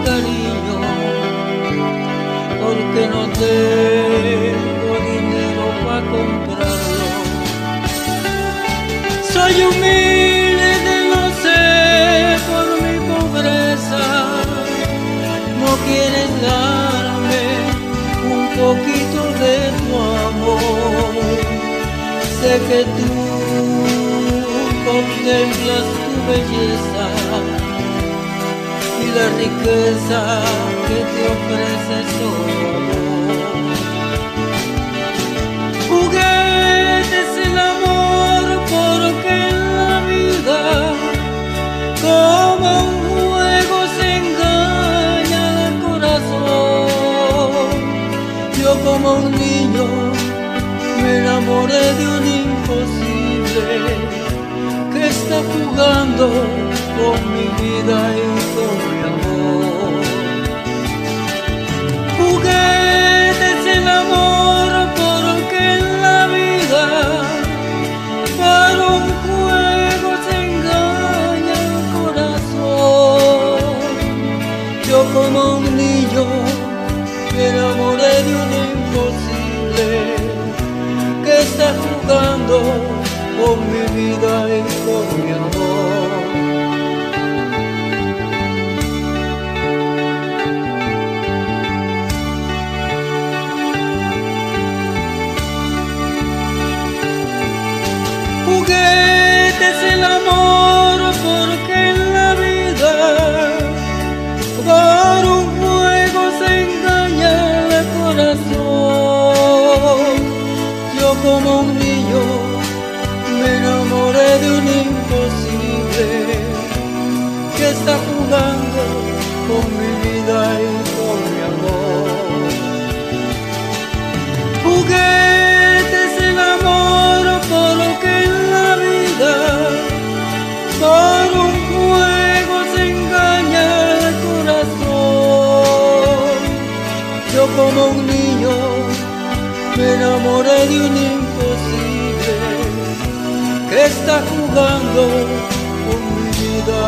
cariño, porque no tengo dinero para comprarlo. Soy humilde, lo sé por mi pobreza. No quieres darme un poquito de tu amor. Sé que tú contemplas tu belleza y la riqueza que te ofrece solo amor. Juguete es el amor, porque en la vida como un juego se engaña el corazón. Yo como un niño me enamoré de un imposible que está jugando con mi vida y con mi amor. Juguete es el amor, porque en la vida para un juego se engaña el corazón. Yo como un niño me enamoré de un imposible que está jugando con mi vida y con mi amor. Juguete es el amor, porque en la vida por un juego se engaña el corazón. Yo como un niño me enamoré de un imposible que está jugando con mi vida y con mi amor. Juguete es el amor, porque en la vida por un juego se engaña el corazón. Yo como un niño me enamoré de un imposible que está jugando con mi vida.